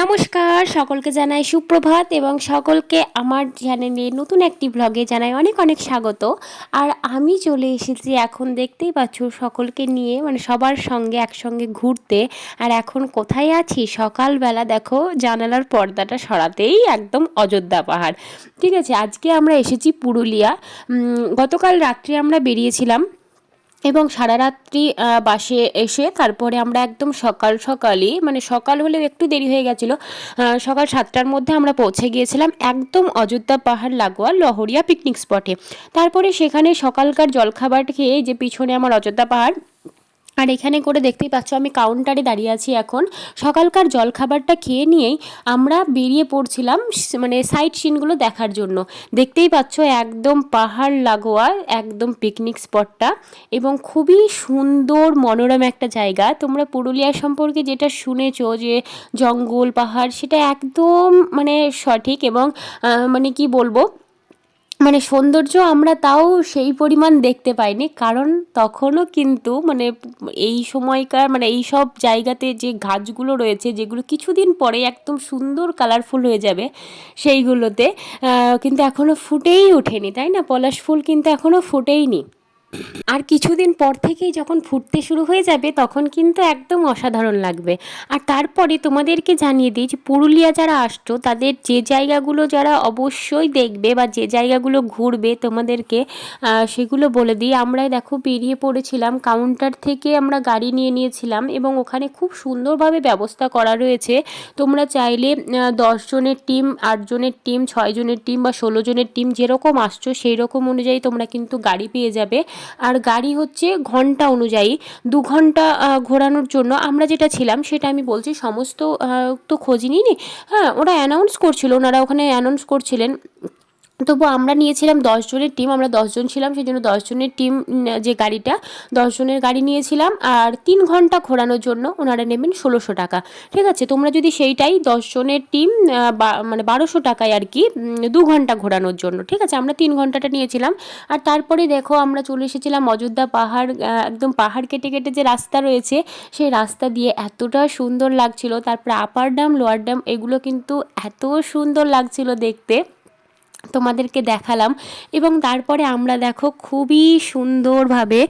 নমস্কার, সকলকে জানাই সুপ্রভাত এবং সকলকে আমার চ্যানেলে নতুন একটি ব্লগে জানাই অনেক অনেক স্বাগত। আর আমি চলে এসেছি এখন দেখতেই পাচ্ছ সকলকে নিয়ে মানে সবার সঙ্গে একসঙ্গে ঘুরতে। আর এখন কোথায় আছি? সকালবেলা দেখো জানালার পর্দাটা সরাতেই একদম অযোধ্যা পাহাড়। ঠিক আছে, আজকে আমরা এসেছি পুরুলিয়া। গতকাল রাত্রে আমরা বেরিয়েছিলাম এবং সারা রাত্রি বাসে এসে তারপরে আমরা একদম সকাল সকালই মানে সকাল হলেও একটু দেরি হয়ে গেছিলো, সকাল 7টার মধ্যে আমরা পৌঁছে গিয়েছিলাম একদম অযোধ্যা পাহাড় লাগোয়া লহরিয়া পিকনিক স্পটে। তারপরে সেখানে সকালকার জলখাবার খেয়ে যে পিছনে আমার অযোধ্যা পাহাড়, আর এখানে করে দেখতেই পাচ্ছ আমি কাউন্টারে দাঁড়িয়ে আছি এখন। সকালকার জলখাবারটা খেয়ে নিয়েই আমরা বেরিয়ে পড়ছিলাম মানে সাইট সিনগুলো দেখার জন্য। দেখতেই পাচ্ছ একদম পাহাড় লাগোয়া একদম পিকনিক স্পটটা, এবং খুবই সুন্দর মনোরম একটা জায়গা। তোমরা পুরুলিয়া সম্পর্কে যেটা শুনেছো যে জঙ্গল পাহাড়, সেটা একদম মানে সঠিক। এবং মানে কি বলবো, মানে সৌন্দর্য আমরা তাও সেই পরিমাণ দেখতে পাইনি, কারণ তখনও কিন্তু মানে এই সময়কার মানে এই সব জায়গাতে যে গাছগুলো রয়েছে যেগুলো কিছুদিন পরে একদম সুন্দর কালারফুল হয়ে যাবে, সেইগুলোতে কিন্তু এখনও ফুটেই ওঠেনি, তাই না? পলাশ ফুল কিন্তু এখনও ফুটেইনি। আর কিছুদিন পর থেকেই যখন ফুটতে শুরু হয়ে যাবে তখন কিন্তু একদম অসাধারণ লাগবে। আর তারপরে তোমাদেরকে জানিয়ে দিই যে পুরুলিয়া যারা আসছো তাদের যে জায়গাগুলো যারা অবশ্যই দেখবে বা যে জায়গাগুলো ঘুরবে তোমাদেরকে সেগুলো বলে দিই। আমরা দেখো বেরিয়ে পড়েছিলাম, কাউন্টার থেকে আমরা গাড়ি নিয়ে নিয়েছিলাম এবং ওখানে খুব সুন্দরভাবে ব্যবস্থা করা রয়েছে। তোমরা চাইলে 10 জনের টিম, 8 জনের টিম, 6 জনের টিম বা 16 জনের টিম যেরকম আসছো সেই রকম অনুযায়ী তোমরা কিন্তু গাড়ি পেয়ে যাবে। আর গাড়ি হচ্ছে ঘন্টা অনুযায়ী 2 ঘন্টা ঘোরানোর জন্য। আমরা যেটা ছিলাম সেটা আমি বলছি, সমস্ত তো খোঁজ নিইনি। হ্যাঁ, ওরা অ্যানাউন্স করছিল, ওনারা ওখানে অ্যানাউন্স করছিলেন। তবু আমরা নিয়েছিলাম 10 জনের টিম, আমরা 10 জন ছিলাম, সেই জন্য 10 জনের টিম যে গাড়িটা 10 জনের গাড়ি নিয়েছিলাম। আর 3 ঘন্টা ঘোরানোর জন্য ওনারা নেবেন 1600 টাকা। ঠিক আছে, তোমরা যদি সেইটাই 10 জনের টিম মানে 1200 টাকায় আর কি 2 ঘন্টা ঘোরানোর জন্য। ঠিক আছে, আমরা 3 ঘন্টাটা নিয়েছিলাম। আর তারপরে দেখো আমরা চলে এসেছিলাম অযোধ্যা পাহাড়, একদম পাহাড় কেটে কেটে যে রাস্তা রয়েছে সেই রাস্তা দিয়ে এতটা সুন্দর লাগছিল। তারপরে আপার ড্যাম লোয়ার ড্যাম এগুলো কিন্তু এত সুন্দর লাগছিল দেখতে, তোমাদেরকে দেখালাম। এবং তারপরে আমরা দেখো খুবই সুন্দরভাবে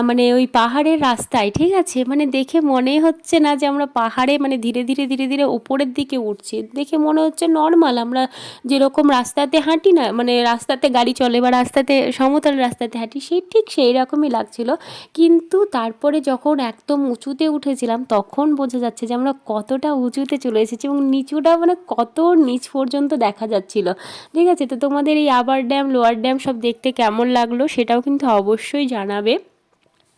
মানে ওই পাহাড়ের রাস্তায়, ঠিক আছে, মানে দেখে মনে হচ্ছে না যে আমরা পাহাড়ে মানে ধীরে ধীরে ধীরে ধীরে উপরের দিকে উঠছি, দেখে মনে হচ্ছে নর্মাল আমরা যেরকম রাস্তাতে হাঁটি না, মানে রাস্তাতে গাড়ি চলে বা রাস্তাতে সমতল রাস্তাতে হাঁটি, সেই ঠিক সেই রকমই লাগছিল। কিন্তু তারপরে যখন একদম উঁচুতে উঠেছিলাম তখন বোঝা যাচ্ছে যে আমরা কতটা উঁচুতে চলে এসেছি এবং নিচুটা মানে কত নিচ পর্যন্ত দেখা যাচ্ছিল। ঠিক আছে, তো তোমাদের এই আপার ড্যাম লোয়ার ড্যাম সব দেখতে কেমন লাগলো সেটাও কিন্তু অবশ্যই জানাবে।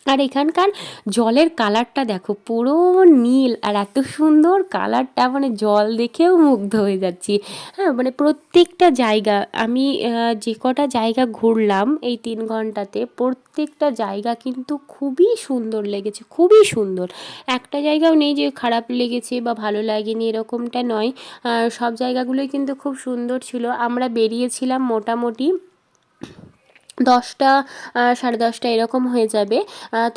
আর এখানকার জলের কালারটা দেখো পুরো নীল, আর এত সুন্দর কালারটা, মানে জল দেখেও মুগ্ধ হয়ে যাচ্ছি। হ্যাঁ, মানে প্রত্যেকটা জায়গা আমি যে কটা জায়গা ঘুরলাম এই 3 ঘন্টাতে, প্রত্যেকটা জায়গা কিন্তু খুবই সুন্দর লেগেছে, খুবই সুন্দর। একটা জায়গাও নেই যে খারাপ লেগেছে বা ভালো লাগেনি, এরকমটা নয়। সব জায়গাগুলোই কিন্তু খুব সুন্দর ছিল। আমরা বেরিয়েছিলাম মোটামুটি 10টা 10:30 এরকম হয়ে যাবে,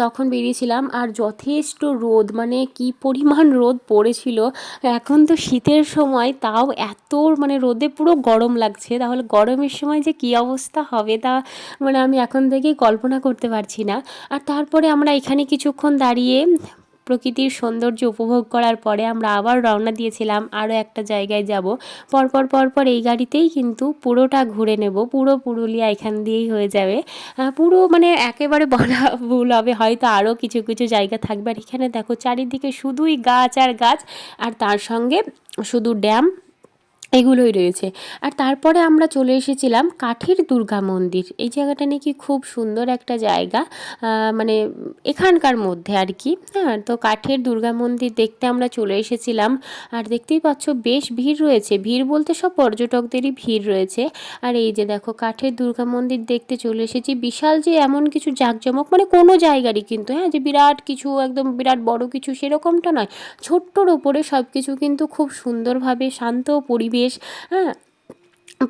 তখন বেরিয়েছিলাম। আর যথেষ্ট রোদ, মানে কি পরিমাণ রোদ পড়েছিল। এখন তো শীতের সময় তাও এত মানে রোদে পুরো গরম লাগছে, তাহলে গরমের সময় যে কী অবস্থা হবে তা মানে আমি এখন থেকেই কল্পনা করতে পারছি না। আর তারপরে আমরা এখানে কিছুক্ষণ দাঁড়িয়ে প্রকৃতির সৌন্দর্য উপভোগ করার পরে আমরা আবার রওনা দিয়েছিলাম আরও একটা জায়গায় যাব। পরপর পরপর এই গাড়িতেই কিন্তু পুরোটা ঘুরে নেব, পুরো পুরুলিয়া এখান দিয়েই হয়ে যাবে। পুরো মানে একেবারে বলা ভুল হবে, হয়তো আরও কিছু কিছু জায়গা থাকবে। আর এখানে দেখো চারিদিকে শুধুই গাছ আর গাছ, আর তার সঙ্গে শুধু ড্যাম এগুলোই রয়েছে। আর তারপরে আমরা চলে এসেছিলাম কাঠের দুর্গা মন্দির। এই জায়গাটা নাকি খুব সুন্দর একটা জায়গা, মানে এখানকার মধ্যে আর কি। হ্যাঁ, তো কাঠের দুর্গা মন্দির দেখতে আমরা চলে এসেছিলাম। আর দেখতেই পাচ্ছ বেশ ভিড় রয়েছে, ভিড় বলতে সব পর্যটকদেরই ভিড় রয়েছে। আর এই যে দেখো কাঠের দুর্গা মন্দির দেখতে চলে এসেছি। বিশাল যে এমন কিছু জাঁকজমক মানে কোনো জায়গারই কিন্তু, হ্যাঁ, যে বিরাট কিছু একদম বিরাট বড় কিছু সেরকমটা নয়, ছোট্টর ওপরে সব কিছু কিন্তু খুব সুন্দরভাবে শান্ত পরিবেশ। হ্যাঁ,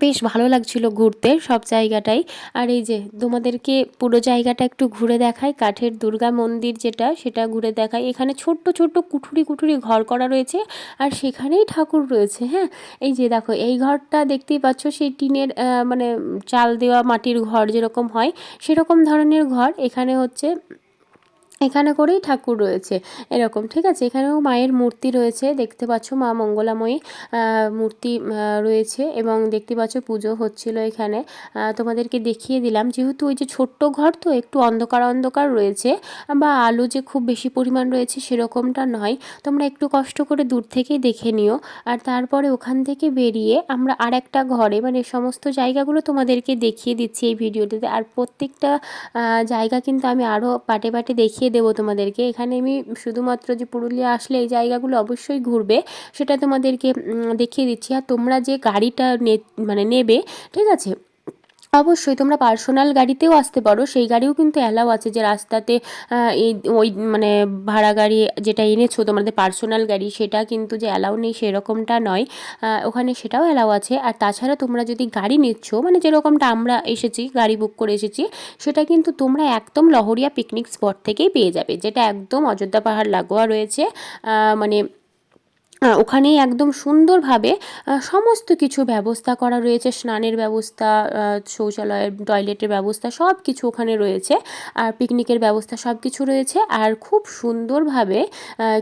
বেশ ভালো লাগছিল ঘুরতে সব জায়গাটাই। আর এই যে তোমাদেরকে পুরো জায়গাটা একটু ঘুরে দেখাই, কাঠের দুর্গা মন্দির যেটা সেটা ঘুরে দেখাই। এখানে ছোট্ট ছোট্ট কুঠুরি কুঠুরি ঘর করা রয়েছে আর সেখানেই ঠাকুর রয়েছে। হ্যাঁ, এই যে দেখো এই ঘরটা দেখতেই পাচ্ছ, সেই টিনের মানে চাল দেওয়া মাটির ঘর যেরকম হয় সেরকম ধরনের ঘর। এখানে হচ্ছে এখানে করেই ঠাকুর রয়েছে এরকম, ঠিক আছে। এখানেও মায়ের মূর্তি রয়েছে, দেখতে পাচ্ছ মা মঙ্গলাময়ী মূর্তি রয়েছে এবং দেখতে পাচ্ছ পুজো হচ্ছিল এখানে। তোমাদেরকে দেখিয়ে দিলাম, যেহেতু ওই যে ছোট্ট ঘর তো একটু অন্ধকার অন্ধকার রয়েছে বা আলো যে খুব বেশি পরিমাণ রয়েছে সেরকমটা নয়, তোমরা একটু কষ্ট করে দূর থেকেই দেখে নিও। আর তারপরে ওখান থেকে বেরিয়ে আমরা আর একটা ঘরে, মানে সমস্ত জায়গাগুলো তোমাদেরকে দেখিয়ে দিচ্ছি এই ভিডিওটিতে। আর প্রত্যেকটা জায়গা কিন্তু আমি আরও পাটে পাটে দেখিয়ে দেবো তোমাদেরকে। এখানে আমি শুধুমাত্র যে পুরুলিয়া আসলে এই জায়গাগুলো অবশ্যই ঘুরবে সেটা তোমাদেরকে দেখিয়ে দিচ্ছি। আর তোমরা যে গাড়িটা মানে নেবে, ঠিক আছে, অবশ্যই তোমরা পার্সোনাল গাড়িতেও আসতে পারো, সেই গাড়িও কিন্তু অ্যালাউ আছে। যে রাস্তাতে এই ওই মানে ভাড়া গাড়ি যেটা এনেছো তোমাদের পার্সোনাল গাড়ি, সেটা কিন্তু যে অ্যালাউ নেই সেরকমটা নয়, ওখানে সেটাও অ্যালাউ আছে। আর তাছাড়া তোমরা যদি গাড়ি নিচ্ছ, মানে যেরকমটা আমরা এসেছি গাড়ি বুক করে এসেছি, সেটা কিন্তু তোমরা একদম লহরিয়া পিকনিক স্পট থেকেই পেয়ে যাবে, যেটা একদম অযোধ্যা পাহাড় লাগোয়া রয়েছে। মানে ওখানেই একদম সুন্দরভাবে সমস্ত কিছু ব্যবস্থা করা রয়েছে, স্নানের ব্যবস্থা, শৌচালয়ের টয়লেটের ব্যবস্থা সব কিছু ওখানে রয়েছে। আর পিকনিকের ব্যবস্থা সব কিছু রয়েছে। আর খুব সুন্দরভাবে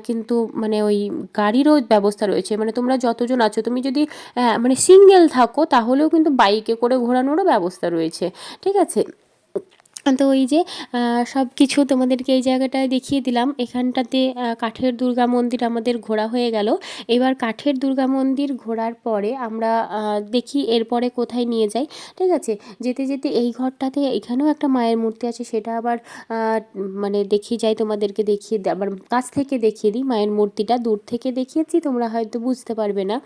কিন্তু মানে ওই গাড়িরও ব্যবস্থা রয়েছে। মানে তোমরা যতজন আছো, তুমি যদি মানে সিঙ্গেল থাকো তাহলেও কিন্তু বাইকে করে ঘোরানোরও ব্যবস্থা রয়েছে, ঠিক আছে। তো ওই যে সব কিছু তোমাদেরকে এই জায়গাটায় দেখিয়ে দিলাম। এখানটাতে কাঠের দুর্গা মন্দির আমাদের ঘোরা হয়ে গেল। এবার কাঠের দুর্গা মন্দির ঘোরার পরে আমরা দেখি এরপরে কোথায় নিয়ে যাই, ঠিক আছে। যেতে যেতে এই ঘরটাতে এখানেও একটা মায়ের মূর্তি আছে, সেটা আবার মানে দেখিয়ে যাই তোমাদেরকে, দেখিয়ে আবার কাছ থেকে দেখিয়ে দিই। মায়ের মূর্তিটা দূর থেকে দেখিয়েছি, তোমরা হয়তো বুঝতে পারবে না।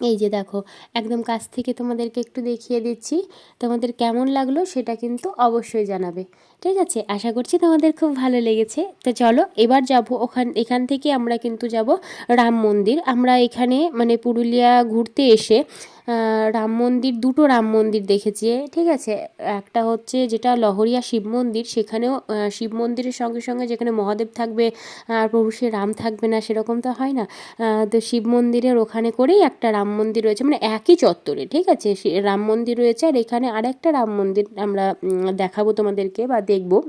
এই যে দেখো, একদম কাছ থেকে তোমাদেরকে একটু দেখিয়ে দিচ্ছি। তোমাদের কেমন লাগলো সেটা কিন্তু অবশ্যই জানাবে, ঠিক আছে। আশা করছি তোমাদের খুব ভালো লেগেছে। তো চলো এবার যাব এখান থেকে আমরা কিন্তু যাব রাম মন্দির। আমরা এখানে মানে পুরুলিয়া ঘুরতে এসে রাম মন্দির, দুটো রাম মন্দির দেখেছি, ঠিক আছে। একটা হচ্ছে যেটা লহরিয়া শিব মন্দির, সেখানেও শিব মন্দিরের সঙ্গে সঙ্গে যেখানে মহাদেব থাকবে আর প্রভু শ্রী রাম থাকবে না সেরকম তো হয় না। তো শিব মন্দিরের ওখানে করেই একটা রাম মন্দির রয়েছে, মানে একই চত্বরে, ঠিক আছে। রাম মন্দির রয়েছে আর এখানে আরেকটা রাম মন্দির আমরা দেখাবো তোমাদেরকে বা দেখবো।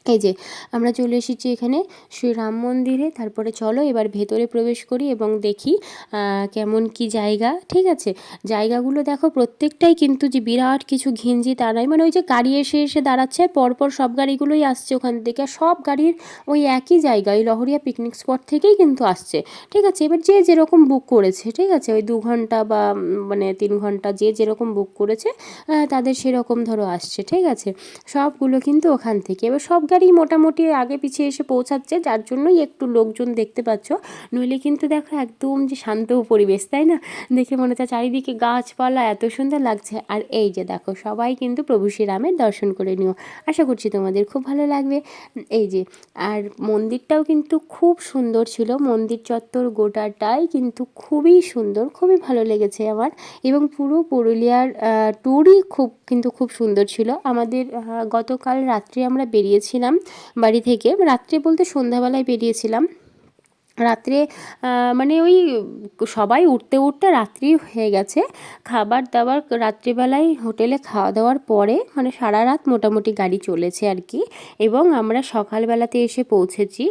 এই যে আমরা চলে এসেছি এখানে শ্রী রাম মন্দিরে। তারপরে চলো এবার ভেতরে প্রবেশ করি এবং দেখি কেমন কি জায়গা, ঠিক আছে। জায়গাগুলো দেখো প্রত্যেকটাই কিন্তু যে বিরাট কিছু ঘিঞ্জি তা নয়, মানে ওই যে গাড়ি এসে এসে দাঁড়াচ্ছে পরপর সব গাড়িগুলোই আসছে ওখান থেকে, সব গাড়ির ওই একই জায়গায় লহরিয়া পিকনিক স্পট থেকেই কিন্তু আসছে, ঠিক আছে। এবার যে যেরকম বুক করেছে, ঠিক আছে, ওই 2 ঘন্টা বা মানে 3 ঘন্টা যে যেরকম বুক করেছে তাদের সেরকম ধরো আসছে, ঠিক আছে। সবগুলো কিন্তু ওখান থেকে। এবার সব গাড়ি মোটামুটি আগে পিছিয়ে এসে পৌঁছাচ্ছে, যার জন্যই একটু লোকজন দেখতে পাচ্ছ। নইলে কিন্তু দেখো একদম যে শান্ত পরিবেশ, তাই না? দেখে মনে হচ্ছে চারিদিকে গাছপালা এত সুন্দর লাগছে। আর এই যে দেখো সবাই কিন্তু প্রভু শ্রীরামের দর্শন করে নিও, আশা করছি তোমাদের খুব ভালো লাগবে। এই যে, আর মন্দিরটাও কিন্তু খুব সুন্দর ছিল, মন্দির চত্বর গোটাটাই কিন্তু খুবই সুন্দর, খুবই ভালো লেগেছে আমার। এবং পুরো পুরুলিয়ার ট্যুরই খুব সুন্দর ছিল আমাদের। গতকাল রাত্রে আমরা বেরিয়েছিলাম বাড়ি থেকে, রাত্রে বলতে সন্ধ্যাবেলায় বেরিয়েছিলাম। রাত্রে মানে ওই সবাই উঠতে উঠতে রাত্রি হয়ে গেছে। খাবার দাবার রাত্রিবেলায় হোটেলে খাওয়া দাওয়ার পরে মানে সারা রাত মোটামুটি গাড়ি চলেছে আর কি। এবং আমরা সকালবেলাতে এসে পৌঁছেছি।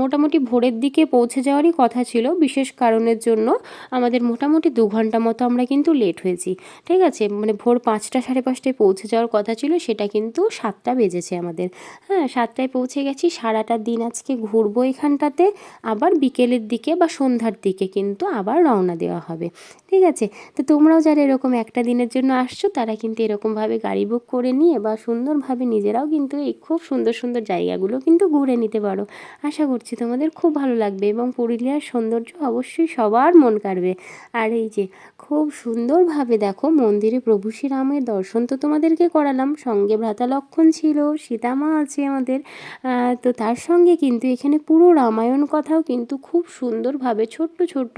মোটামুটি ভোরের দিকে পৌঁছে যাওয়ারই কথা ছিল, বিশেষ কারণের জন্য আমাদের মোটামুটি 2 ঘন্টা মতো আমরা কিন্তু লেট হয়েছি, ঠিক আছে। মানে ভোর 5টা 5:30টায় পৌঁছে যাওয়ার কথা ছিল, সেটা কিন্তু 7টা বেজেছে আমাদের। হ্যাঁ, 7টায় পৌঁছে গেছি। সারাটা দিন আজকে ঘুরবো এখানটাতে, আবার বিকেলের দিকে বা সন্ধ্যার দিকে কিন্তু আবার রওনা দেওয়া হবে, ঠিক আছে। তো তোমরাও যারা এরকম একটা দিনের জন্য আসছো তারা কিন্তু এরকমভাবে গাড়ি বুক করে নিয়ে বা সুন্দরভাবে নিজেরাও কিন্তু এই খুব সুন্দর সুন্দর জায়গাগুলো কিন্তু ঘুরে নিতে পারো। আশা করছি তোমাদের খুব ভালো লাগবে এবং পুরুলিয়ার সৌন্দর্য অবশ্যই সবার মন কাড়বে। আর এই যে খুব সুন্দরভাবে দেখো মন্দিরে প্রভু শ্রীরামের দর্শন তো তোমাদেরকে করালাম, সঙ্গে ভ্রাতা লক্ষ্মণ ছিল, সীতা মা আছে আমাদের। তো তার সঙ্গে কিন্তু এখানে পুরো রামায়ণ কথাও সেটাও কিন্তু খুব সুন্দরভাবে ছোট্ট ছোট্ট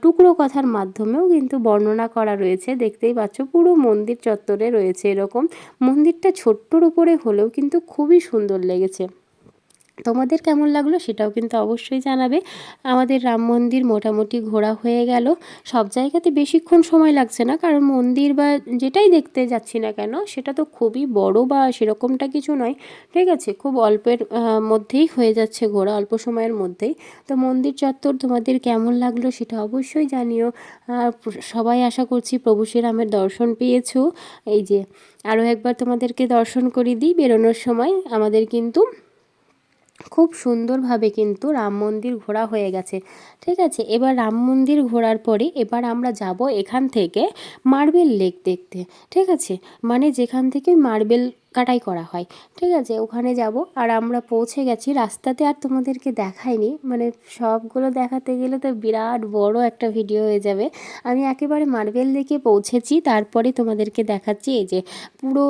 টুকরো কথার মাধ্যমেও কিন্তু বর্ণনা করা রয়েছে। দেখতেই পাচ্ছ পুরো মন্দির চত্বরে রয়েছে এরকম। মন্দিরটা ছোট্টর উপরে হলেও কিন্তু খুবই সুন্দর লেগেছে। তোমাদের কেমন লাগলো সেটাও কিন্তু অবশ্যই জানাবে। আমাদের রাম মন্দির মোটামুটি ঘোরা হয়ে গেল। সব জায়গাতে বেশিক্ষণ সময় লাগছে না, কারণ মন্দির বা যেটাই দেখতে যাচ্ছি না কেন সেটা তো খুবই বড় বা সেরকমটা কিছু নয়, ঠিক আছে, খুব অল্পের মধ্যেই হয়ে যাচ্ছে ঘোরা, অল্প সময়ের মধ্যেই। তো মন্দির চত্বর তোমাদের কেমন লাগলো সেটা অবশ্যই জানিও। সবাই আশা করছি প্রভু শ্রীরামের দর্শন পেয়েছো। এই যে আরও একবার তোমাদেরকে দর্শন করিয়ে দিই বেরোনোর সময়। আমাদের কিন্তু খুব সুন্দরভাবে কিন্তু রাম মন্দির ঘোরা হয়ে গেছে, ঠিক আছে। এবার রাম মন্দির ঘোরার পরে এবার আমরা যাব এখান থেকে মার্বেল লেক দেখতে, ঠিক আছে, মানে যেখান থেকে মার্বেল কাটাই করা হয়, ঠিক আছে, ওখানে যাব। আর আমরা পৌঁছে গেছি, রাস্তাতে আর তোমাদেরকে দেখাইনি, মানে সবগুলো দেখাতে গেলে তো বিরাট বড় একটা ভিডিও হয়ে যাবে। আমি একেবারে মার্বেল লেকে পৌঁছেছি, তারপরে তোমাদেরকে দেখাচ্ছি। এই যে পুরো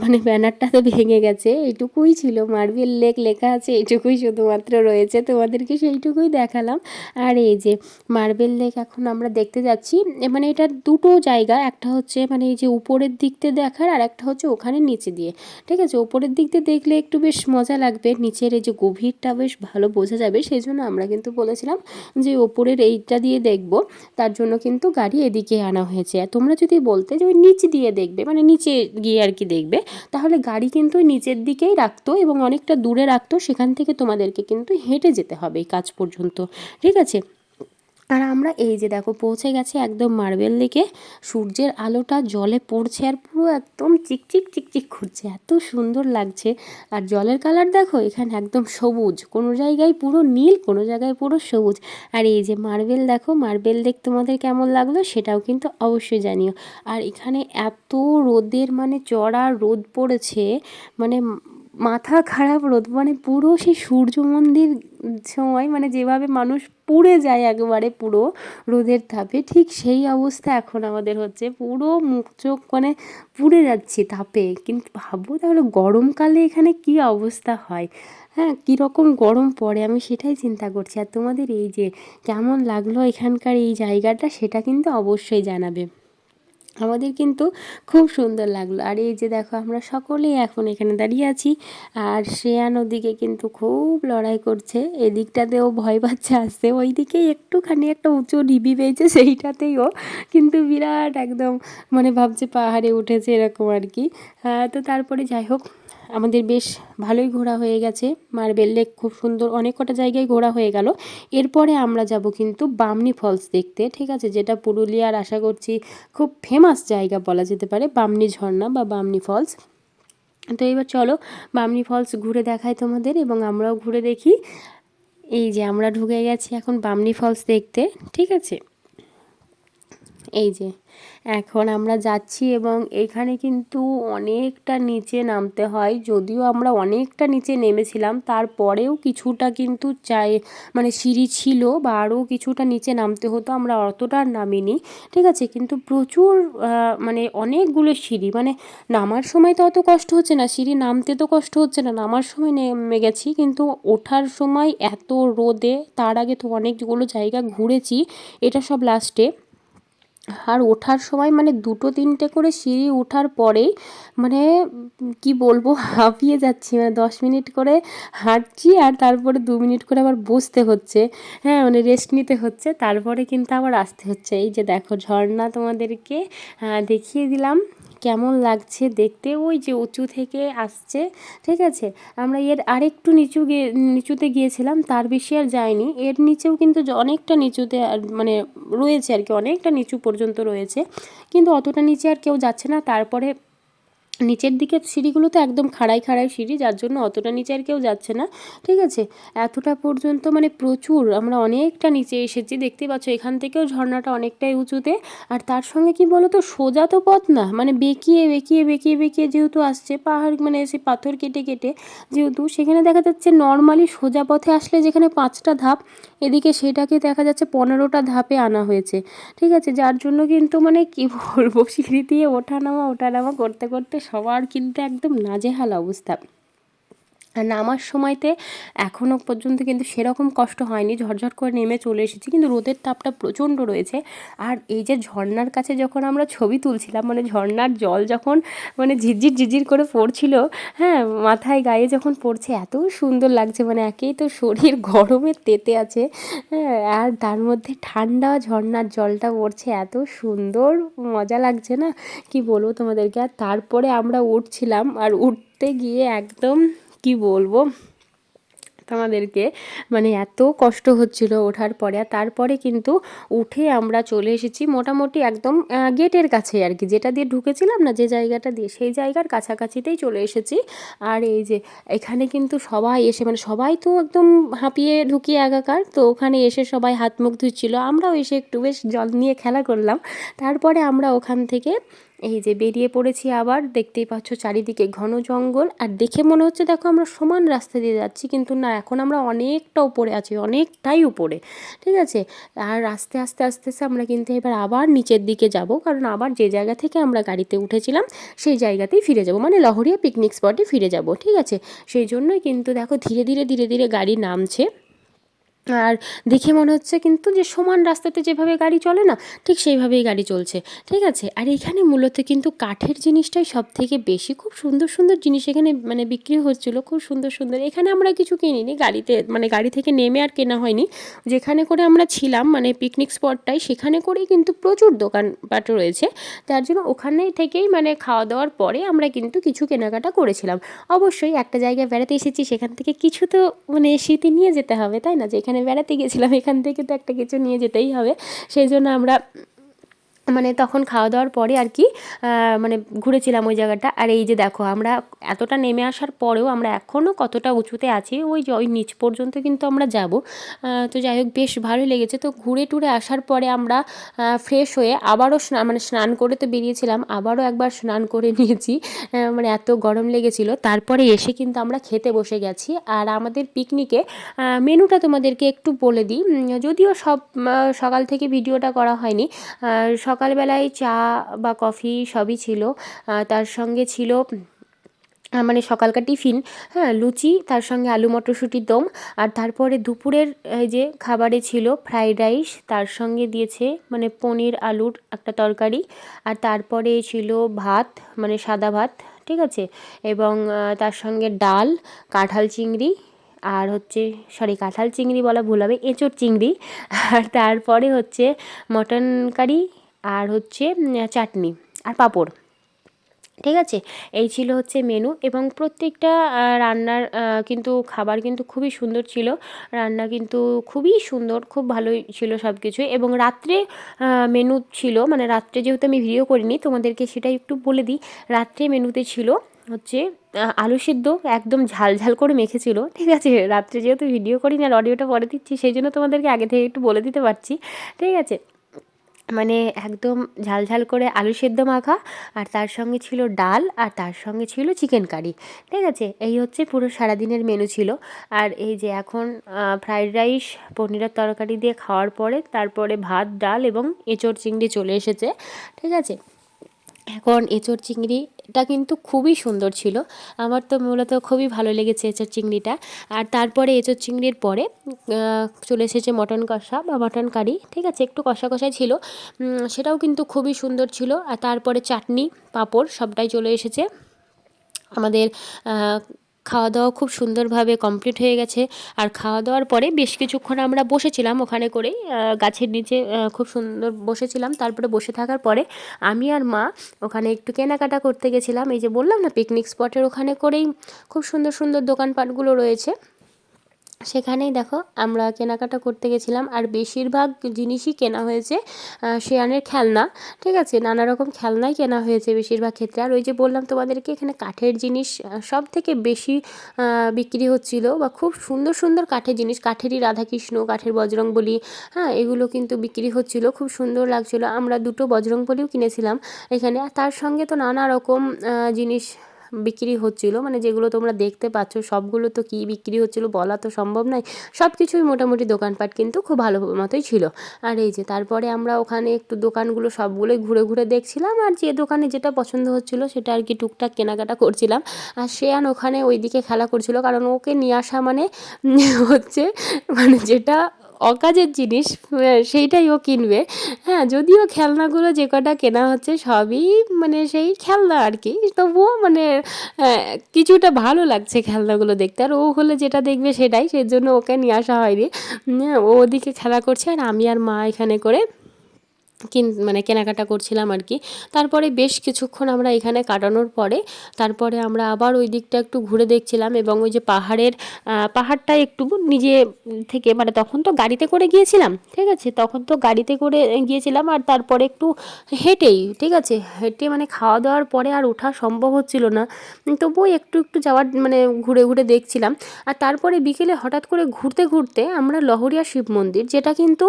মানে ব্যানারটা তো ভেঙে গেছে, এইটুকুই ছিল, মার্বেল লেক লেখা আছে এইটুকুই শুধুমাত্র রয়েছে, তোমাদেরকে সেইটুকুই দেখালাম। আর এই যে মার্বেল লেক এখন আমরা দেখতে যাচ্ছি। মানে এটা দুটো জায়গা, একটা হচ্ছে মানে এই যে উপরের দিক দিয়ে দেখার, আর একটা হচ্ছে ওখানে নিচে দিয়ে, ঠিক আছে। উপরের দিক দিয়ে দেখলে একটু বেশ মজা লাগবে, নিচের এই যে গভীরটা বেশ ভালো বোঝা যাবে, সেই জন্য আমরা কিন্তু বলেছিলাম যে ওপরের এইটা দিয়ে দেখব, তার জন্য কিন্তু গাড়ি এদিকে আনা হয়েছে। আর তোমরা যদি বলতে যে ওই নিচ দিয়ে দেখবে, মানে নিচে গিয়ে আর কি দেখবে, তাহলে গাড়ি কিন্তু নিচের দিকেই রাখতো এবং অনেকটা দূরে রাখতো, সেখান থেকে তোমাদেরকে কিন্তু হেঁটে যেতে হবে এই কাজ পর্যন্ত, ঠিক আছে। আর আমরা এই যে দেখো পৌঁছে গেছে একদম মার্বেল লেকে। সূর্যের আলোটা জলে পড়ছে আর পুরো একদম চিকচিক চিকচিক করছে, এত সুন্দর লাগছে। আর জলের কালার দেখো এখানে একদম সবুজ, কোনো জায়গায় পুরো নীল, কোনো জায়গায় পুরো সবুজ। আর এই যে মার্বেল দেখো, মার্বেল লেক তোমাদের কেমন লাগলো সেটাও কিন্তু অবশ্যই জানিও। আর এখানে এত রোদের মানে চড়া রোদ পড়েছে, মানে মাথা খারাপ রোদ, মানে পুরো সেই সূর্য মন্দির সময় মানে যেভাবে মানুষ পুড়ে যায় একেবারে পুরো রোদের তাপে, ঠিক সেই অবস্থা এখন আমাদের হচ্ছে, পুরো মুখ চোখ মানে পুড়ে যাচ্ছি তাপে। কিন্তু ভাবো তাহলে গরমকালে এখানে কী অবস্থা হয়, হ্যাঁ, কীরকম গরম পড়ে, আমি সেটাই চিন্তা করছি। আর তোমাদের এই যে কেমন লাগলো এখানকার এই জায়গাটা সেটা কিন্তু অবশ্যই জানাবে। আমাদের কিন্তু খুব সুন্দর লাগলো। আর এই যে দেখো আমরা সকলেই এখন এখানে দাঁড়িয়ে আছি, আর শ্রেয়া নদীকে কিন্তু খুব লড়াই করছে, এদিকটাতেও ভয় পাচ্ছে আসতে, ওই দিকেই একটুখানি একটা উঁচু ঢিবি পেয়েছে সেইটাতেই কিন্তু বিরাট একদম মানে ভাবছে পাহাড়ে উঠেছে এরকম আর কি। তো তারপরে যাই হোক আমাদের বেশ ভালোই ঘোরা হয়ে গেছে, মার্বেল লেক খুব সুন্দর, অনেক কটা জায়গায় ঘোরা হয়ে গেল। এরপরে আমরা যাব কিন্তু বামনি ফলস দেখতে, ঠিক আছে, যেটা পুরুলিয়ার আশা করছি খুব ফেমাস জায়গা বলা যেতে পারে, বামনি ঝর্ণা বা বামনি ফলস। তো এবার চলো বামনি ফলস ঘুরে দেখাই তোমাদের, এবং আমরাও ঘুরে দেখি। এই যে আমরা ঢুকে গেছি এখন বামনি ফলস দেখতে, ঠিক আছে। এই যে এখন আমরা যাচ্ছি এবং এখানে কিন্তু অনেকটা নিচে নামতে হয়, যদিও আমরা অনেকটা নিচে নেমেছিলাম তারপরেও কিছুটা কিন্তু মানে সিঁড়ি ছিল বা আরও কিছুটা নিচে নামতে হতো, আমরা অতটা নামিনি, ঠিক আছে। কিন্তু প্রচুর মানে অনেকগুলো সিঁড়ি, মানে নামার সময় তো অত কষ্ট হচ্ছে না, সিঁড়ি নামতে তো কষ্ট হচ্ছে না, নামার সময় নেমে গেছি, কিন্তু ওঠার সময় এত রোদে, তার আগে তো অনেকগুলো জায়গা ঘুরেছি, এটা সব লাস্টে। আর ওঠার সময় মানে 2-3টে করে সিঁড়ি ওঠার পরেই মানে কি বলবো হাঁপিয়ে যাচ্ছি, মানে 10 মিনিট করে হাঁটছি আর তারপরে 2 মিনিট করে আবার বসতে হচ্ছে, হ্যাঁ, মানে রেস্ট নিতে হচ্ছে, তারপরে কিন্তু আবার আসতে হচ্ছে। এই যে দেখো ঝর্ণা তোমাদেরকে দেখিয়ে দিলাম কেমন লাগছে দেখতে, ওই যে উঁচু থেকে আসছে, ঠিক আছে। আমরা এর আরেকটু নিচুতে গিয়েছিলাম, তার বেশি আর যায়নি, এর নিচেও কিন্তু অনেকটা নিচুতে মানে রয়েছে আর কি, অনেকটা নিচু পর্যন্ত রয়েছে, কিন্তু অতটা নিচে আর কেউ যাচ্ছে না। তারপরে নিচের দিকের সিঁড়িগুলো তো একদম খাড়াই খাড়াই সিঁড়ি, যার জন্য অতটা নিচে আর কেউ যাচ্ছে না, ঠিক আছে। এতটা পর্যন্ত মানে প্রচুর, আমরা অনেকটা নিচে এসেছি, দেখতেই পাচ্ছ এখান থেকেও ঝর্ণাটা অনেকটাই উঁচুতে। আর তার সঙ্গে কি বলো তো, সোজা তো পথ না, মানে বেঁকিয়ে বেঁকিয়ে বেঁকিয়ে বেঁকিয়ে যেহেতু আসছে পাহাড়, মানে এসে পাথর কেটে কেটে যেহেতু, সেখানে দেখা যাচ্ছে নর্মালি সোজা পথে আসলে যেখানে 5টা ধাপ, এদিকে সেটাকে দেখা যাচ্ছে 15টা ধাপে আনা হয়েছে, ঠিক আছে। যার জন্য কিন্তু মানে কি বলবো, সিঁড়ি দিয়ে ওঠানামা করতে করতে সবার কিন্তু একদম নাজেহাল অবস্থা। আর নামার সময়তে এখনও পর্যন্ত কিন্তু সেরকম কষ্ট হয়নি, ঝরঝর করে নেমে চলে এসেছি, কিন্তু রোদের তাপটা প্রচণ্ড রয়েছে। আর এই যে ঝর্নার কাছে যখন আমরা ছবি তুলছিলাম, মানে ঝর্নার জল যখন মানে ঝিরঝির ঝিরঝির করে পড়ছিল, হ্যাঁ, মাথায় গায়ে যখন পড়ছে এত সুন্দর লাগছে, মানে একেই তো শরীর গরমে তেতে আছে, হ্যাঁ, আর তার মধ্যে ঠান্ডা ঝর্নার জলটা পড়ছে, এত সুন্দর মজা লাগছে না, কি বলবো তোমাদেরকে। আর তারপরে আমরা উঠছিলাম, আর উঠতে গিয়ে একদম কি বলবো তোমাদেরকে, মানে এত কষ্ট হচ্ছিল ওঠার পরে। আর তারপরে কিন্তু উঠে আমরা চলে এসেছি মোটামুটি একদম গেটের কাছে আর কি, যেটা দিয়ে ঢুকেছিলাম না, যে জায়গাটা দিয়ে, সেই জায়গার কাছাকাছিতেই চলে এসেছি। আর এই যে এখানে কিন্তু সবাই এসে, মানে সবাই তো একদম হাঁপিয়ে ঢুকিয়ে একাকার, তো ওখানে এসে সবাই হাত মুখ ধুচ্ছিল, আমরাও এসে একটু বেশ জল নিয়ে খেলা করলাম। তারপরে আমরা ওখান থেকে এই যে বেরিয়ে পড়েছি। আবার দেখতেই পাচ্ছ চারিদিকে ঘন জঙ্গল, আর দেখে মনে হচ্ছে দেখো আমরা সমান রাস্তা দিয়ে যাচ্ছি, কিন্তু না, এখন আমরা অনেকটা উপরে আছি, অনেকটাই উপরে, ঠিক আছে। আর আস্তে আস্তে আস্তে আস্তে আমরা কিন্তু এবার আবার নিচের দিকে যাব, কারণ আবার যে জায়গা থেকে আমরা গাড়িতে উঠেছিলাম সেই জায়গাতেই ফিরে যাব, মানে লহরিয়া পিকনিক স্পটে ফিরে যাব, ঠিক আছে। সেই জন্যই কিন্তু দেখো ধীরে ধীরে ধীরে ধীরে গাড়ি নামছে, আর দেখে মনে হচ্ছে কিন্তু যে সমান রাস্তাতে যেভাবে গাড়ি চলে না, ঠিক সেইভাবেই গাড়ি চলছে, ঠিক আছে। আর এখানে মূলত কিন্তু কাঠের জিনিসটাই সব থেকে বেশি, খুব সুন্দর সুন্দর জিনিস এখানে মানে বিক্রি হচ্ছিল, খুব সুন্দর সুন্দর। এখানে আমরা কিছু কিনিনি গাড়িতে, মানে গাড়ি থেকে নেমে আর কেনা হয়নি, যেখানে করে আমরা ছিলাম মানে পিকনিক স্পটটাই, সেখানে করেই কিন্তু প্রচুর দোকানপাট রয়েছে, তার জন্য ওখানে থেকেই মানে খাওয়া দাওয়ার পরে আমরা কিন্তু কিছু কেনাকাটা করেছিলাম। অবশ্যই একটা জায়গায় বেড়াতে এসেছি, সেখান থেকে কিছু তো মানে স্মৃতি নিয়ে যেতে হবে, তাই না, যে এখানে বেড়াতে গেছিলাম, এখান থেকে তো একটা কিছু নিয়ে যেতেই হবে। সেই জন্য আমরা মানে তখন খাওয়া দাওয়ার পরে আর কি মানে ঘুরেছিলাম ওই জায়গাটা। আর এই যে দেখো আমরা এতটা নেমে আসার পরেও আমরা এখনও কতটা উঁচুতে আছি, ওই যে ওই নিচ পর্যন্ত কিন্তু আমরা যাব। তো যাই হোক, বেশ ভালোই লেগেছে। তো ঘুরে টুরে আসার পরে আমরা ফ্রেশ হয়ে আবারও মানে স্নান করে তো বেরিয়েছিলাম, আবারও একবার স্নান করে নিয়েছি, মানে এত গরম লেগেছিলো। তারপরে এসে কিন্তু আমরা খেতে বসে গেছি। আর আমাদের পিকনিকে মেনুটা তোমাদেরকে একটু বলে দিই, যদিও সকাল থেকে ভিডিওটা করা হয়নি। সকালবেলায় চা বা কফি সবই ছিল, তার সঙ্গে ছিল মানে সকালকার টিফিন, হ্যাঁ, লুচি, তার সঙ্গে আলু মটরশুঁটির দম। আর তারপরে দুপুরের এই যে খাবারে ছিল ফ্রাইড রাইস, তার সঙ্গে দিয়েছে মানে পনির আলুর একটা তরকারি, আর তারপরে ছিল ভাত, মানে সাদা ভাত, ঠিক আছে, এবং তার সঙ্গে ডাল, কাঁঠাল চিংড়ি, আর হচ্ছে সরি কাঁঠাল চিংড়ি বলা ভুল হবে, এঁচোড় চিংড়ি, আর তারপরে হচ্ছে মটন কারি, আর হচ্ছে চাটনি আর পাঁপড়, ঠিক আছে। এই ছিল হচ্ছে মেনু, এবং প্রত্যেকটা রান্নার কিন্তু খাবার কিন্তু খুবই সুন্দর ছিল, রান্না কিন্তু খুবই সুন্দর, খুব ভালোই ছিল সব কিছুই। এবং রাত্রে মেনু ছিল, মানে রাত্রে যেহেতু আমি ভিডিও করিনি তোমাদেরকে সেটাই একটু বলে দিই, রাত্রে মেনুতে ছিল হচ্ছে আলু সিদ্ধ, একদম ঝাল ঝাল করে মেখেছিল, ঠিক আছে। রাত্রে যেহেতু ভিডিও করিনি আর অডিওটা পরে দিচ্ছি, সেই জন্য তোমাদেরকে আগে থেকে একটু বলে দিতে পারছি, ঠিক আছে। মানে একদম ঝাল ঝাল করে আলু সেদ্ধ মাখা, আর তার সঙ্গে ছিল ডাল, আর তার সঙ্গে ছিল চিকেন কারি, ঠিক আছে। এই হচ্ছে পুরো সারাদিনের মেনু ছিল। আর এই যে এখন ফ্রাইড রাইস, পনিরের তরকারি দিয়ে খাওয়ার পরে তারপরে ভাত, ডাল এবং এঁচোড় চিংড়ি চলে এসেছে, ঠিক আছে। এখন এঁচোড় চিংড়িটা কিন্তু খুবই সুন্দর ছিল, আমার তো মূলত খুবই ভালো লেগেছে এঁচোড় চিংড়িটা। আর তারপরে এঁচোড় চিংড়ির পরে চলে এসেছে মটন কষা বা মটন কারি, ঠিক আছে, একটু কষা কষাই ছিল, সেটাও কিন্তু খুবই সুন্দর ছিল। আর তারপরে চাটনি, পাঁপড় সবটাই চলে এসেছে। আমাদের খাওয়া দাওয়া খুব সুন্দরভাবে কমপ্লিট হয়ে গেছে। আর খাওয়া দাওয়ার পরে বেশ কিছুক্ষণ আমরা বসেছিলাম ওখানে করেই, গাছের নিচে খুব সুন্দর বসেছিলাম। তারপরে বসে থাকার পরে আমি আর মা ওখানে একটু কেনাকাটা করতে গেছিলাম, এই যে বললাম না পিকনিক স্পটের ওখানে করেই খুব সুন্দর সুন্দর দোকানপাটগুলো রয়েছে, সেখানেই দেখো আমরা কেনাকাটা করতে গেছিলাম। আর বেশিরভাগ জিনিসই কেনা হয়েছে শেয়ানের খেলনা, ঠিক আছে, নানা রকম খেলনাই কেনা হয়েছে বেশিরভাগ ক্ষেত্রে। আর ওই যে বললাম তোমাদেরকে এখানে কাঠের জিনিস সব থেকে বেশি বিক্রি হচ্ছিল, বা খুব সুন্দর সুন্দর কাঠের জিনিস, কাঠেরই রাধাকৃষ্ণ, কাঠের বজরংবলী, হ্যাঁ, এগুলো কিন্তু বিক্রি হচ্ছিল, খুব সুন্দর লাগছিলো। আমরা দুটো বজরংবলীও কিনেছিলাম এখানে। আর তার সঙ্গে তো নানা রকম জিনিস বিক্রি হচ্ছিল, মানে যেগুলো তোমরা দেখতে পাচ্ছ সবগুলো তো কী বিক্রি হচ্ছিল বলা তো সম্ভব নয়, সব কিছুই মোটামুটি দোকানপাট কিন্তু খুব ভালো মতোই ছিল। আর এই যে তারপরে আমরা ওখানে একটু দোকানগুলো সবগুলোই ঘুরে ঘুরে দেখছিলাম, আর যে দোকানে যেটা পছন্দ হচ্ছিলো সেটা আর কি টুকটাক কেনাকাটা করছিলাম। আর শ্রেয়ান ওখানে ওইদিকে খেলা করছিল, কারণ ওকে নিয়ে আসা মানে হচ্ছে মানে যেটা অকাজের জিনিস সেইটাই ও কিনবে। হ্যাঁ, যদিও খেলনাগুলো যে কটা কেনা হচ্ছে সবই মানে সেই খেলনা আর কি, তবুও মানে কিছুটা ভালো লাগছে খেলনাগুলো দেখতে। আর ও হলে যেটা দেখবে সেটাই, সেজন্য ওকে নিয়ে আসা হয়নি। ও ওদিকে খেলা করছে আর আমি আর মা এখানে করে মানে কেনাকাটা করছিলাম আর কি। তারপরে বেশ কিছুক্ষণ আমরা এখানে কাটানোর পরে তারপরে আমরা আবার ওই দিকটা একটু ঘুরে দেখছিলাম, এবং ওই যে পাহাড়টা একটু নিজে থেকে, মানে তখন তো গাড়িতে করে গিয়েছিলাম, ঠিক আছে, তখন তো গাড়িতে করে গিয়েছিলাম, আর তারপরে একটু হেঁটেই, ঠিক আছে, হেঁটে মানে খাওয়া দাওয়ার পরে আর ওঠা সম্ভব হচ্ছিল না, তবুও একটু একটু যাওয়ার মানে ঘুরে ঘুরে দেখছিলাম। আর তারপরে বিকেলে হঠাৎ করে ঘুরতে ঘুরতে আমরা লহরিয়া শিব মন্দির, যেটা কিন্তু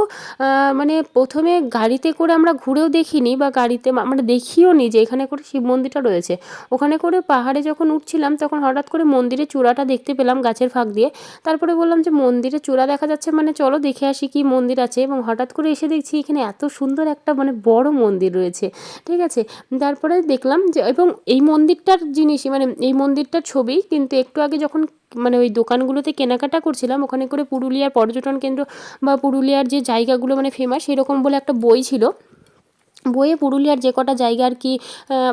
মানে প্রথমে গাড়িতে করে আমরা ঘুরেও দেখিনি, বা গাড়িতে আমরা দেখিও নি যে এখানে করে শিব মন্দিরটা রয়েছে। ওখানে করে পাহাড়ে যখন উঠছিলাম তখন হঠাৎ করে মন্দিরের চূড়াটা দেখতে পেলাম গাছের ফাঁক দিয়ে। তারপরে বললাম যে মন্দিরের চূড়া দেখা যাচ্ছে, মানে চলো দেখে আসি কি মন্দির আছে, এবং হঠাৎ করে এসে দেখছি এখানে এত সুন্দর একটা মানে বড় মন্দির রয়েছে, ঠিক আছে। তারপরে দেখলাম যে, এবং এই মন্দিরটার জিনিসই মানে এই মন্দিরটার ছবি কিন্তু একটু আগে যখন মানে ওই দোকানগুলোতে কেনাকাটা করছিলাম ওখানে করে পুরুলিয়ার পর্যটন কেন্দ্র বা পুরুলিয়ার যে জায়গাগুলো মানে ফেমাস সেরকম বলে একটা বই ছিল, বইয়ে পুরুলিয়ার যে কটা জায়গা আর কি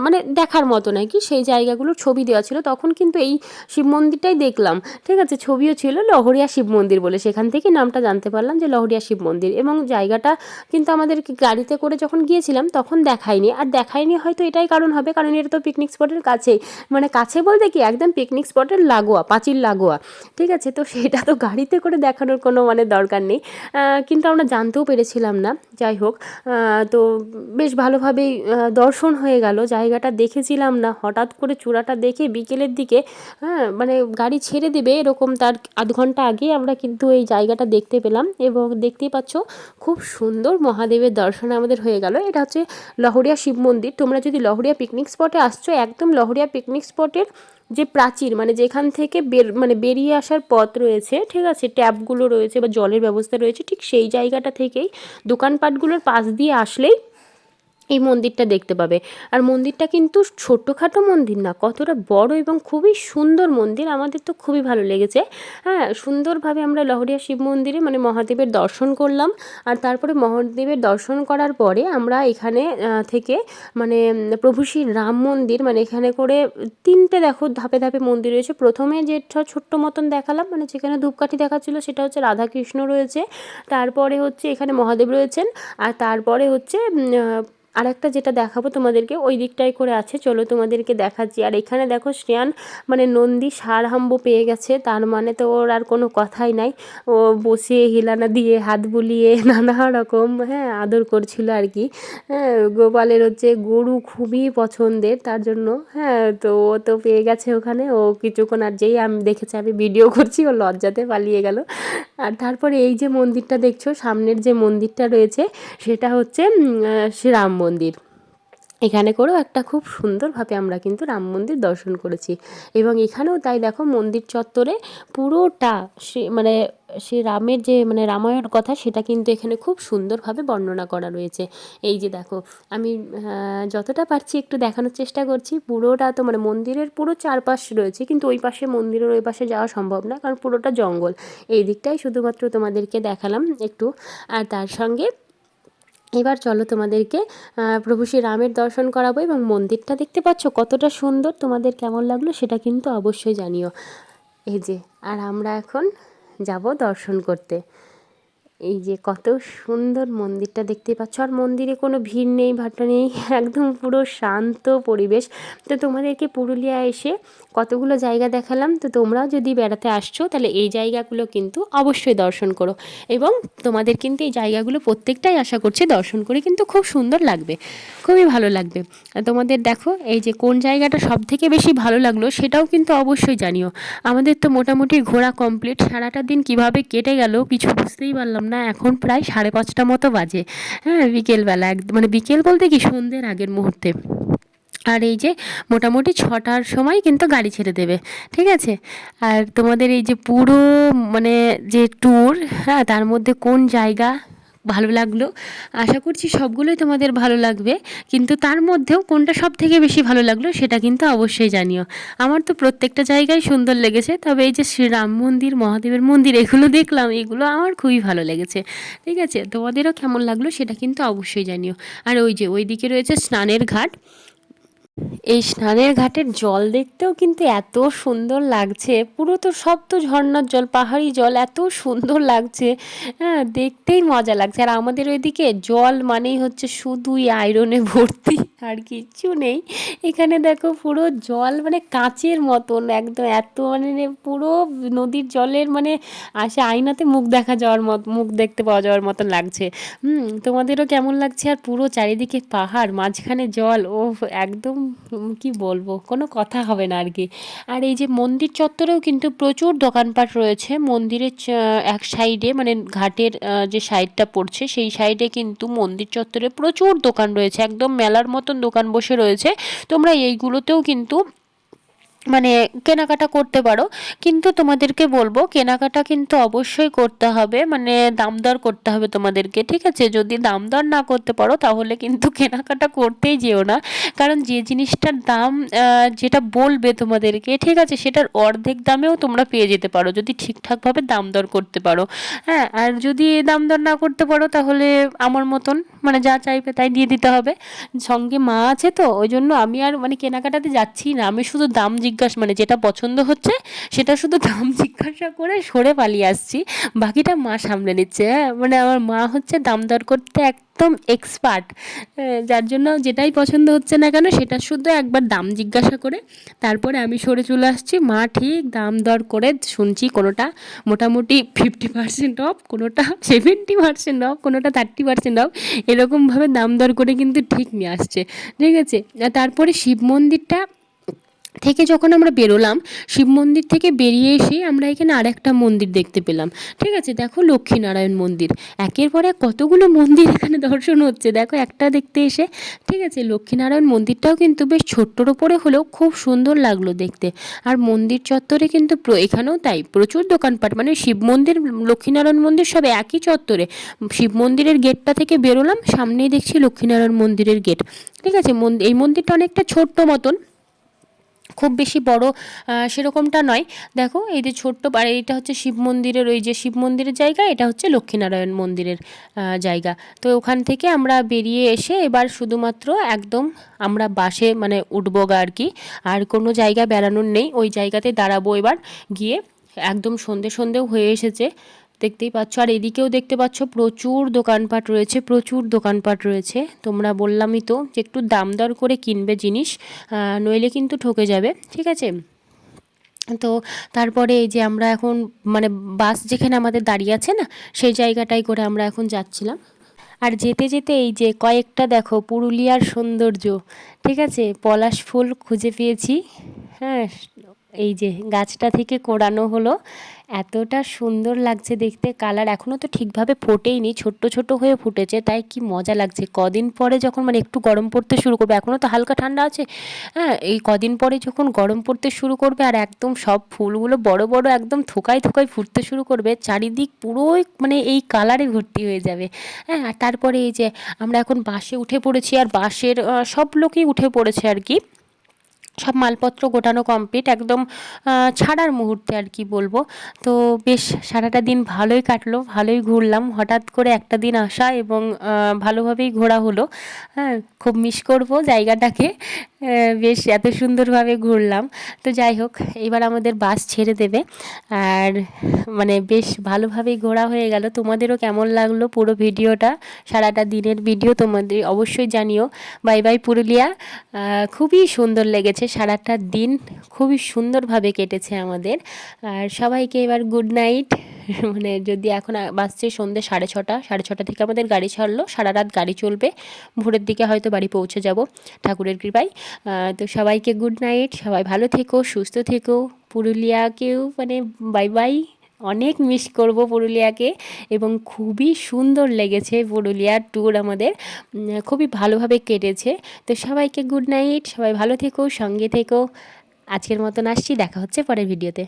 মানে দেখার মতো আর কি, সেই জায়গাগুলোর ছবি দেওয়া ছিল। তখন কিন্তু এই শিব মন্দিরটাই দেখলাম, ঠিক আছে, ছবিও ছিল লহরিয়া শিব মন্দির বলে, সেখান থেকে নামটা জানতে পারলাম যে লহরিয়া শিব মন্দির। এবং জায়গাটা কিন্তু আমাদেরকে গাড়িতে করে যখন গিয়েছিলাম তখন দেখায়নি, আর দেখায়নি হয়তো এটাই কারণ হবে, কারণ এটা তো পিকনিক স্পটের কাছেই, মানে কাছে বলতে কি একদম পিকনিক স্পটের লাগোয়া, পাঁচিল লাগোয়া, ঠিক আছে, তো সেটা তো গাড়িতে করে দেখানোর কোনো মানে দরকার নেই। কিন্তু আমরা জানতেও পেরেছিলাম না, যাই হোক। তো বেশ ভালোভাবেই দর্শন হয়ে গেল, জায়গাটা দেখেছিলাম না, হঠাৎ করে চূড়াটা দেখে বিকেলের দিকে, হ্যাঁ, মানে গাড়ি ছেড়ে দেবে এরকম তার আধ ঘন্টা আগেই আমরা কিন্তু এই জায়গাটা দেখতে পেলাম, এবং দেখতেই পাচ্ছ খুব সুন্দর মহাদেবের দর্শন আমাদের হয়ে গেল। এটা হচ্ছে লহরিয়া শিব মন্দির। তোমরা যদি লহরিয়া পিকনিক স্পটে আসছো, একদম লহরিয়া পিকনিক স্পটের যে প্রাচীর মানে যেখান থেকে বেরিয়ে আসার পথ রয়েছে, ঠিক আছে, ট্যাপগুলো রয়েছে বা জলের ব্যবস্থা রয়েছে, ঠিক সেই জায়গাটা থেকেই দোকানপাটগুলোর পাশ দিয়ে আসলেই এই মন্দিরটা দেখতে পাবে। আর মন্দিরটা কিন্তু ছোট্টখাটো মন্দির না, কতটা বড় এবং খুবই সুন্দর মন্দির, আমাদের তো খুবই ভালো লেগেছে। হ্যাঁ, সুন্দরভাবে আমরা লহরিয়া শিব মন্দিরে মানে মহাদেবের দর্শন করলাম। আর তারপরে মহাদেবের দর্শন করার পরে আমরা এখানে থেকে মানে প্রভু শ্রী রাম মন্দির, মানে এখানে করে তিনটে দেখো ধাপে ধাপে মন্দির রয়েছে। প্রথমে যেটা ছোট্ট মতন দেখালাম, মানে যেখানে ধূপকাঠি দেখাচ্ছিলো, সেটা হচ্ছে রাধাকৃষ্ণ রয়েছে। তারপরে হচ্ছে এখানে মহাদেব রয়েছেন। আর তারপরে হচ্ছে আরেকটা যেটা দেখাবো তোমাদেরকে ওই দিকটায় করে আছে, চলো তোমাদেরকে দেখাচ্ছি। আর এখানে দেখো শ্রেয়ান মানে নন্দী সারহাম্ব পেয়ে গেছে, তার মানে তো ওর আর কোনো কথাই নাই, ও বসে হিলানা দিয়ে হাত বুলিয়ে নানা রকম হ্যাঁ আদর করছিল আর কি। হ্যাঁ, গোপালের হচ্ছে গরু খুবই পছন্দের, তার জন্য হ্যাঁ, তো ও তো পেয়ে গেছে ওখানে। ও কিছুক্ষণ আর যেই আমি দেখেছি আমি ভিডিও করছি, ও লজ্জাতে পালিয়ে গেল। আর তারপরে এই যে মন্দিরটা দেখছো, সামনের যে মন্দিরটা রয়েছে সেটা হচ্ছে শ্রীরাম মন্দির। এখানে করেও একটা খুব সুন্দরভাবে আমরা কিন্তু রাম মন্দির দর্শন করেছি। এবং এখানেও তাই দেখো মন্দির চত্বরে পুরোটা মানে সে রামের যে মানে রামায়ণ কথা সেটা কিন্তু এখানে খুব সুন্দরভাবে বর্ণনা করা রয়েছে। এই যে দেখো আমি যতটা পারছি একটু দেখানোর চেষ্টা করছি। পুরোটা তো মানে মন্দিরের পুরো চারপাশ রয়েছে, কিন্তু ওই পাশে মন্দিরের ওই পাশে যাওয়া সম্ভব না, কারণ পুরোটা জঙ্গল। এই দিকটাই শুধুমাত্র তোমাদেরকে দেখালাম একটু। আর তার সঙ্গে এবার চলো তোমাদেরকে প্রভু শ্রী রামের দর্শন করাবো, এবং মন্দিরটা দেখতে পাচ্ছ কতটা সুন্দর, তোমাদের কেমন লাগলো সেটা কিন্তু অবশ্যই জানিও। এই যে আর আমরা এখন যাব দর্শন করতে। এই যে কত সুন্দর মন্দিরটা দেখতে পাচ্ছ, আর মন্দিরে কোনো ভিড় নেই, ভাট্টা নেই, একদম পুরো শান্ত পরিবেশ। তো তোমাদেরকে পুরুলিয়া এসে কতগুলো জায়গা দেখালাম, তো তোমরাও যদি বেড়াতে আসছো তাহলে এই জায়গাগুলো কিন্তু অবশ্যই দর্শন করো, এবং তোমাদের কিন্তু এই জায়গাগুলো প্রত্যেকটাই আশা করছি দর্শন করে কিন্তু খুব সুন্দর লাগবে, খুবই ভালো লাগবে। তোমাদের দেখো এই যে কোন জায়গাটা সব থেকে বেশি ভালো লাগলো সেটাও কিন্তু অবশ্যই জানিও। আমাদের তো মোটামুটি ঘোরা কমপ্লিট, সারাটা দিন কিভাবে কেটে গেল কিছু বুঝতেই পারলাম না। এখন প্রায় 5:30 মতো বাজে, হ্যাঁ, বিকেলবেলা, একদম মানে বিকেল বলতে কি সন্ধ্যের আগের মুহূর্তে। আর এই যে মোটামুটি 6টার সময় কিন্তু গাড়ি ছেড়ে দেবে, ঠিক আছে। আর তোমাদের এই যে পুরো মানে যে ট্যুর, হ্যাঁ, তার মধ্যে কোন জায়গা ভালো লাগলো, আশা করছি সবগুলোই তোমাদের ভালো লাগবে, কিন্তু তার মধ্যেও কোনটা সব থেকে বেশি ভালো লাগলো সেটা কিন্তু অবশ্যই জানিও। আমার তো প্রত্যেকটা জায়গায় সুন্দর লেগেছে, তবে এই যে শ্রীরাম মন্দির, মহাদেবের মন্দির, এগুলো দেখলাম, এগুলো আমার খুবই ভালো লেগেছে, ঠিক আছে। তোমাদেরও কেমন লাগলো সেটা কিন্তু অবশ্যই জানিও। আর ওই যে ওইদিকে রয়েছে স্নানের ঘাট, এই স্নানের ঘাটের জল দেখতেও কিন্তু এত সুন্দর লাগছে, পুরো তো সব তো ঝর্ণার জল, পাহাড়ি জল, এত সুন্দর লাগছে, হ্যাঁ, দেখতেই মজা লাগছে। আর আমাদের ওইদিকে জল মানেই হচ্ছে শুধুই আয়রনে ভর্তি, আর কিচ্ছু নেই। এখানে দেখো পুরো জল মানে কাচের মতন একদম, এত মানে পুরো নদীর জলের মানে আসে আয়নাতে মুখ দেখা যাওয়ার মতো, মুখ দেখতে পাওয়া যাওয়ার মতন লাগছে। তোমাদেরও কেমন লাগছে? আর পুরো চারিদিকে পাহাড়, মাঝখানে জল, ও একদম কি বলবো, কোনো কথা হবে না আর কি। আর এই যে মন্দির চত্বরেও কিন্তু প্রচুর দোকানপাট রয়েছে মন্দিরের এক সাইডে, মানে ঘাটের যে সাইডটা পড়ছে সেই সাইডে কিন্তু মন্দির চত্বরে প্রচুর দোকান রয়েছে, একদম মেলার মতন দোকান বসে রয়েছে। তোমরা এইগুলোতেও কিন্তু মানে কেনাকাটা করতে পারো, কিন্তু তোমাদেরকে বলবো কেনাকাটা কিন্তু অবশ্যই করতে হবে, মানে দাম দর করতে হবে তোমাদেরকে, ঠিক আছে। যদি দাম দর না করতে পারো তাহলে কিন্তু কেনাকাটা করতেই যেও না, কারণ যে জিনিসটার দাম যেটা বলবে তোমাদেরকে, ঠিক আছে, সেটার অর্ধেক দামেও তোমরা পেয়ে যেতে পারো যদি ঠিকঠাকভাবে দাম দর করতে পারো। হ্যাঁ, আর যদি দাম দর না করতে পারো তাহলে আমার মতন মানে যা চাইবে তাই দিয়ে দিতে হবে। সঙ্গে মা আছে তো ওই জন্য আমি আর মানে কেনাকাটাতে যাচ্ছি না, আমি শুধু দাম মানে যেটা পছন্দ হচ্ছে সেটা শুধু দাম জিজ্ঞাসা করে সরে পালিয়ে আসছি, বাকিটা মা সামলে নিচ্ছে। হ্যাঁ, মানে আমার মা হচ্ছে দাম দর করতে একদম এক্সপার্ট, যার জন্য যেটাই পছন্দ হচ্ছে না কেন সেটা শুধু একবার দাম জিজ্ঞাসা করে তারপরে আমি সরে চলে আসছি, মা ঠিক দাম দর করে শুনছি, কোনোটা মোটামুটি 50% অফ, কোনোটা 70% অফ, কোনোটা 30% অফ, এরকমভাবে দাম দর করে কিন্তু ঠিক নিয়ে আসছে, ঠিক আছে। তারপরে শিব মন্দিরটা থেকে যখন আমরা বেরোলাম, শিব মন্দির থেকে বেরিয়ে এসে আমরা এখানে আরেকটা মন্দির দেখতে পেলাম, ঠিক আছে। দেখো লক্ষ্মীনারায়ণ মন্দির, একের পর এক কতগুলো মন্দির এখানে দর্শন হচ্ছে দেখো একটা দেখতে এসে, ঠিক আছে। লক্ষ্মীনারায়ণ মন্দিরটাও কিন্তু বেশ ছোট্টর ওপরে হলেও খুব সুন্দর লাগলো দেখতে। আর মন্দির চত্বরে কিন্তু এখানেও তাই প্রচুর দোকানপাট, মানে শিব মন্দির, লক্ষ্মীনারায়ণ মন্দির সব একই চত্বরে। শিব মন্দিরের গেটটা থেকে বেরোলাম, সামনেই দেখছি লক্ষ্মীনারায়ণ মন্দিরের গেট, ঠিক আছে। এই মন্দিরটা অনেকটা ছোট্ট মতন, খুব বেশি বড় সেরকমটা নয়। দেখো এই যে ছোট্ট, আর এইটা হচ্ছে শিব মন্দিরের, ওই যে শিব মন্দিরের জায়গা, এটা হচ্ছে লক্ষ্মীনারায়ণ মন্দিরের জায়গা। তো ওখান থেকে আমরা বেরিয়ে এসে এবার শুধুমাত্র একদম আমরা বাসে মানে উঠবো গা আর কি, আর কোনো জায়গা বেড়ানোর নেই, ওই জায়গাতে দাঁড়াবো এবার গিয়ে। একদম সন্ধে সন্ধেও হয়ে এসেছে, দেখতেই পাচ্ছ। আর এদিকেও দেখতে পাচ্ছ প্রচুর দোকানপাট রয়েছে, প্রচুর দোকানপাট রয়েছে। তোমরা বললামই তো যে একটু দাম দর করে কিনবে জিনিস, নইলে কিন্তু ঠকে যাবে, ঠিক আছে। তো তারপরে এই যে আমরা এখন মানে বাস যেখানে আমাদের দাঁড়িয়ে আছে না, সেই জায়গাটাই করে আমরা এখন যাচ্ছিলাম। আর যেতে যেতে এই যে কয়েকটা দেখো পুরুলিয়ার সৌন্দর্য, ঠিক আছে, পলাশ ফুল খুঁজে পেয়েছি, হ্যাঁ, এই যে গাছটা থেকে কোড়ানো হলো, এতটা সুন্দর লাগছে দেখতে, কালার এখনও তো ঠিকভাবে ফোটেইনি, ছোট্ট ছোট হয়ে ফুটেছে, তাই কি মজা লাগছে। কদিন পরে যখন মানে একটু গরম পড়তে শুরু করবে, এখনও তো হালকা ঠান্ডা আছে, হ্যাঁ, এই কদিন পরে যখন গরম পড়তে শুরু করবে আর একদম সব ফুলগুলো বড় বড় একদম থোকায় থোকায় ফুটতে শুরু করবে, চারিদিক পুরোই মানে এই কালারে ভর্তি হয়ে যাবে। হ্যাঁ, আর তারপরে এই যে আমরা এখন বাসে উঠে পড়েছি, আর বাসের সব লোকই উঠে পড়েছে আর কি, সব মালপত্র গোটানো কমপ্লিট একদম, ছাড়ার মুহূর্তে আর কি বলবো। তো বেশ সারাটা দিন ভালোই কাটলো, ভালোই ঘুরলাম, হঠাৎ করে একটা দিন আসা এবং ভালোভাবেই ঘোরা হলো। হ্যাঁ, খুব মিস করব জায়গাটাকে, বেশ এত সুন্দরভাবে ঘুরলাম। তো যাই হোক, এবার আমাদের বাস ছেড়ে দেবে, আর মানে বেশ ভালোভাবেই ঘোরা হয়ে গেল। তোমাদেরও কেমন লাগলো পুরো ভিডিওটা, সারাটা দিনের ভিডিও তোমাদের অবশ্যই জানিও। বাই বাই পুরুলিয়া, খুবই সুন্দর লেগেছে সারাটা দিন, খুবই সুন্দরভাবে কেটেছে আমাদের। আর সবাইকে এবার গুড নাইট, মানে যদি এখন বাসছে সন্ধ্যে 6:30, 6:30 থেকে আমাদের গাড়ি ছাড়লো, সারা রাত গাড়ি চলবে, ভোরের দিকে হয়তো বাড়ি পৌঁছে যাব ঠাকুরের কৃপায়। তো সবাইকে গুড নাইট, সবাই ভালো থেকো, সুস্থ থেকো, পুরুলিয়াকেও মানে বাই বাই, অনেক মিস করব পুরুলিয়াকে এবং খুবই সুন্দর লেগেছে পুরুলিয়ার ট্যুর আমাদের, খুবই ভালোভাবে কেটেছে। তো সবাইকে গুড নাইট, সবাই ভালো থেকো, সঙ্গে থেকো। আজকের মতন আসছি, দেখা হচ্ছে পরের ভিডিওতে।